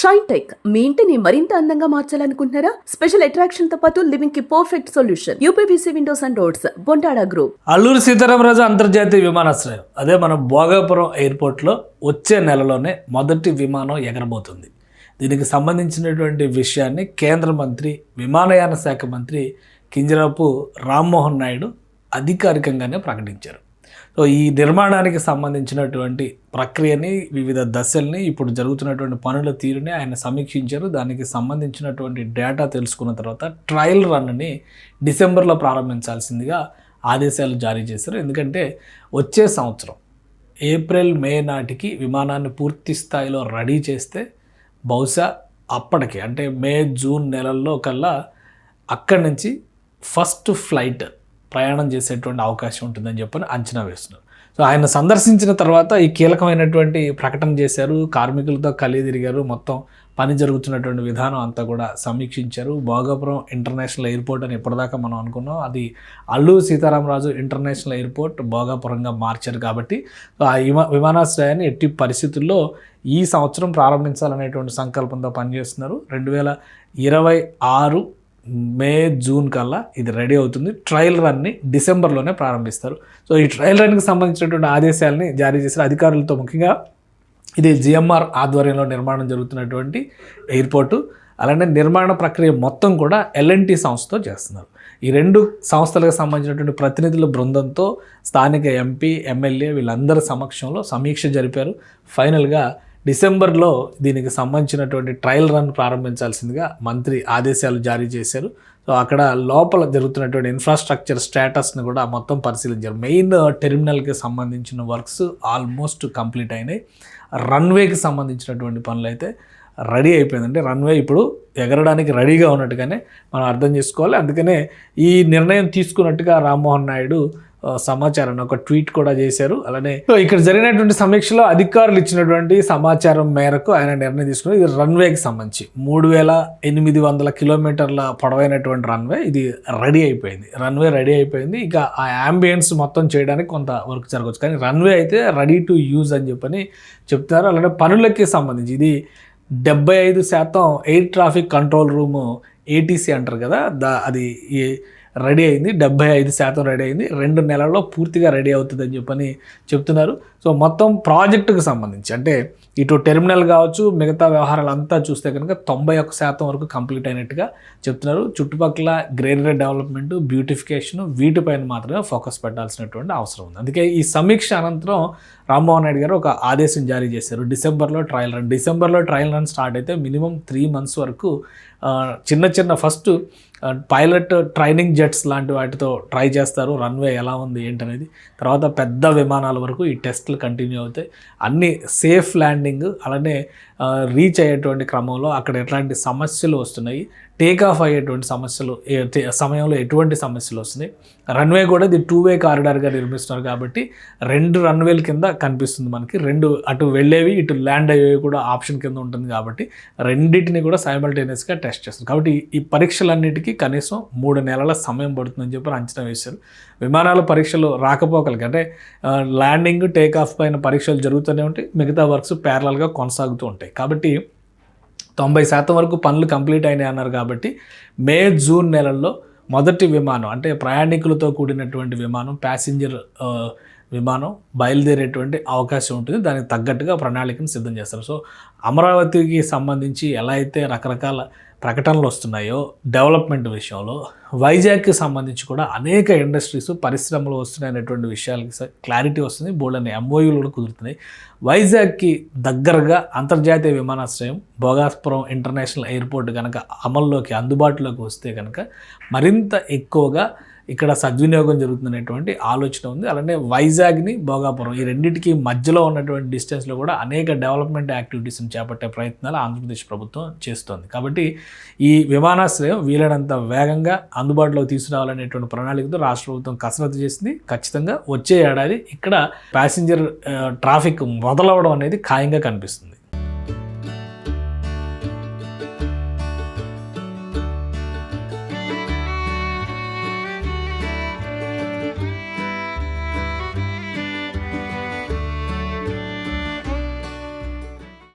Shine tech మీ ఇంటిని మరింత అందంగా మార్చాలనుకుంటున్నారా? స్పెషల్ అట్రాక్షన్ తో పాటు లివింగ్ కి perfect solution. UPVC windows and doors, Bontada group. Alluri Sitaramaraju అంతర్జాతీయ విమానాశ్రయం, అదే మన భోగాపురం ఎయిర్పోర్ట్లో వచ్చే నెలలోనే మొదటి విమానం ఎగరబోతుంది. దీనికి సంబంధించినటువంటి విషయాన్ని కేంద్ర మంత్రి, విమానయాన శాఖ మంత్రి కింజరాపు రామ్మోహన్ నాయుడు అధికారికంగానే ప్రకటించారు. సో ఈ నిర్మాణానికి సంబంధించినటువంటి ప్రక్రియని, వివిధ దశల్ని, ఇప్పుడు జరుగుతున్నటువంటి పనుల తీరుని ఆయన సమీక్షించారు. దానికి సంబంధించినటువంటి డేటా తెలుసుకున్న తర్వాత ట్రయల్ రన్ని డిసెంబర్లో ప్రారంభించాల్సిందిగా ఆదేశాలు జారీ చేశారు. ఎందుకంటే వచ్చే సంవత్సరం ఏప్రిల్, మే నాటికి విమానాన్ని పూర్తి స్థాయిలో రెడీ చేస్తే బహుశా అప్పటికి అంటే మే, జూన్ నెలల్లో కల్లా అక్కడి నుంచి ఫస్ట్ ఫ్లైట్ ప్రయాణం చేసేటువంటి అవకాశం ఉంటుందని చెప్పని అంచనా వేస్తున్నారు. సో ఆయన సందర్శించిన తర్వాత ఈ కీలకమైనటువంటి ప్రకటన చేశారు. కార్మికులతో కలిసి తిరిగారు. మొత్తం పని జరుగుతున్నటువంటి విధానం అంతా కూడా సమీక్షించారు. భోగాపురం ఇంటర్నేషనల్ ఎయిర్పోర్ట్ అని ఇప్పటిదాకా మనం అనుకున్నాం, అది అల్లూరి సీతారామరాజు ఇంటర్నేషనల్ ఎయిర్పోర్ట్ భోగాపురంగా మార్చారు. కాబట్టి ఆ విమానాశ్రయాన్ని ఎట్టి పరిస్థితుల్లో ఈ సంవత్సరం ప్రారంభించాలనేటువంటి సంకల్పంతో పనిచేస్తున్నారు. 2026 మే, జూన్ కల్లా ఇది రెడీ అవుతుంది. ట్రయల్ రన్ని డిసెంబర్లోనే ప్రారంభిస్తారు. సో ఈ ట్రయల్ రన్కి సంబంధించినటువంటి ఆదేశాలని జారీ చేసిన అధికారులతో, ముఖ్యంగా ఇది జిఎంఆర్ ఆధ్వర్యంలో నిర్మాణం జరుగుతున్నటువంటి ఎయిర్పోర్టు. అలానే నిర్మాణ ప్రక్రియ మొత్తం కూడా ఎల్ఎన్టీ సంస్థతో చేస్తున్నారు. ఈ రెండు సంస్థలకు సంబంధించినటువంటి ప్రతినిధుల బృందంతో స్థానిక ఎంపీ, ఎమ్మెల్యే వీళ్ళందరి సమక్షంలో సమీక్ష జరిపారు. ఫైనల్గా డిసెంబర్లో దీనికి సంబంధించినటువంటి ట్రయల్ రన్ ప్రారంభించాల్సిందిగా మంత్రి ఆదేశాలు జారీ చేశారు. సో అక్కడ లోపల జరుగుతున్నటువంటి ఇన్ఫ్రాస్ట్రక్చర్ స్టేటస్ని కూడా మొత్తం పరిశీలించారు. మెయిన్ టెర్మినల్కి సంబంధించిన వర్క్స్ ఆల్మోస్ట్ కంప్లీట్ అయినాయి. రన్వేకి సంబంధించినటువంటి పనులు అయితే రెడీ అయిపోయింది. అంటే రన్వే ఇప్పుడు ఎగరడానికి రెడీగా ఉన్నట్టుగానే మనం అర్థం చేసుకోవాలి. అందుకనే ఈ నిర్ణయం తీసుకున్నట్టుగా రామ్మోహన్ నాయుడు సమాచారాన్ని ఒక ట్వీట్ కూడా చేశారు. అలానే ఇక్కడ జరిగినటువంటి సమీక్షలో అధికారులు ఇచ్చినటువంటి సమాచారం మేరకు ఆయన నిర్ణయం తీసుకున్నారు. ఇది రన్వేకి సంబంధించి 3800 కిలోమీటర్ల పొడవైనటువంటి రన్వే ఇది రెడీ అయిపోయింది. రన్వే రెడీ అయిపోయింది. ఇక ఆ యాంబియన్స్ మొత్తం చేయడానికి కొంత వర్క్ జరగవచ్చు, కానీ రన్వే అయితే రెడీ టు యూజ్ అని చెప్పని చెప్తారు. అలానే పనులకి సంబంధించి ఇది 75% air traffic control room, ATC అంటారు కదా, అది రెడీ అయింది. 75% రెడీ అయింది. 2 నెలల్లో పూర్తిగా రెడీ అవుతుందని చెప్పని చెప్తున్నారు. సో మొత్తం ప్రాజెక్టుకు సంబంధించి అంటే ఇటు టెర్మినల్ కావచ్చు, మిగతా వ్యవహారాలు అంతా చూస్తే కనుక 91% వరకు కంప్లీట్ అయినట్టుగా చెప్తున్నారు. చుట్టుపక్కల గ్రీనరీ డెవలప్మెంట్, బ్యూటిఫికేషన్ వీటిపైన మాత్రమే ఫోకస్ పెట్టాల్సినటువంటి అవసరం ఉంది. అందుకే ఈ సమీక్ష అనంతరం రామ్మోహన్ నాయుడు గారు ఒక ఆదేశం జారీ చేశారు. డిసెంబర్లో ట్రయల్ రన్ స్టార్ట్ అయితే మినిమం 3 months వరకు చిన్న ఫస్ట్ పైలట్ ట్రైనింగ్ జెట్స్ లాంటి వాటితో ట్రై చేస్తారు. రన్వే ఎలా ఉంది ఏంటనేది, తర్వాత పెద్ద విమానాల వరకు ఈ టెస్టులు కంటిన్యూ అవుతాయి. అన్నీ సేఫ్ ల్యాండింగ్, అలానే రీచ్ అయ్యేటువంటి క్రమంలో అక్కడ ఎట్లాంటి సమస్యలు వస్తున్నాయి, టేక్ ఆఫ్ అయ్యేటువంటి సమయంలో ఎటువంటి సమస్యలు వస్తున్నాయి. రన్వే కూడా ఇది 2-way కారిడార్గా నిర్మిస్తున్నారు కాబట్టి 2 రన్వేల కింద కనిపిస్తుంది మనకి. 2 అటు వెళ్ళేవి, ఇటు ల్యాండ్ అయ్యేవి కూడా ఆప్షన్ కింద ఉంటుంది కాబట్టి రెండింటిని కూడా సైమల్టేనియస్గా టెస్ట్ చేస్తారు. కాబట్టి ఈ పరీక్షలన్నిటికీ కనీసం 3 నెలల సమయం పడుతుందని చెప్పి అంచనా వేశారు. విమానాల పరీక్షలు రాకపోకలకి అంటే ల్యాండింగ్, టేక్ ఆఫ్ పైన పరీక్షలు జరుగుతూనే ఉంటాయి. మిగతా వర్క్స్ ప్యారలల్గా కొనసాగుతూ ఉంటాయి. కాబట్టి 90% వరకు పనులు కంప్లీట్ అయినాయి అన్నారు. కాబట్టి మే, జూన్ నెలల్లో మొదటి విమానం అంటే ప్రయాణికులతో కూడినటువంటి విమానం, ప్యాసింజర్ విమానం బయలుదేరేటువంటి అవకాశం ఉంటుంది. దానికి తగ్గట్టుగా ప్రణాళికను సిద్ధం చేస్తారు. సో అమరావతికి సంబంధించి ఎలా అయితే రకరకాల ప్రకటనలు వస్తున్నాయో డెవలప్మెంట్ విషయంలో, వైజాగ్కి సంబంధించి కూడా అనేక ఇండస్ట్రీస్, పరిశ్రమలు వస్తున్నాయనేటువంటి విషయాలకి క్లారిటీ వస్తుంది. బోల్డని ఎంఓయూలు కూడా కుదురుతున్నాయి. వైజాగ్కి దగ్గరగా అంతర్జాతీయ విమానాశ్రయం భోగాపురం ఇంటర్నేషనల్ ఎయిర్పోర్ట్ కనుక అమల్లోకి, అందుబాటులోకి వస్తే కనుక మరింత ఎక్కువగా ఇక్కడ సద్వినియోగం జరుగుతున్నటువంటి ఆలోచన ఉంది. అలానే వైజాగ్ని, భోగాపురం ఈ రెండింటికి మధ్యలో ఉన్నటువంటి డిస్టెన్స్లో కూడా అనేక డెవలప్మెంట్ యాక్టివిటీస్ని చేపట్టే ప్రయత్నాలు ఆంధ్రప్రదేశ్ ప్రభుత్వం చేస్తోంది. కాబట్టి ఈ విమానాశ్రయం వీలైనంత వేగంగా అందుబాటులోకి తీసుకురావాలనేటువంటి ప్రణాళికతో రాష్ట్ర ప్రభుత్వం కసరత్తు చేసింది. ఖచ్చితంగా వచ్చే ఏడాది ఇక్కడ ప్యాసింజర్ ట్రాఫిక్ మొదలవడం అనేది ఖాయంగా కనిపిస్తుంది.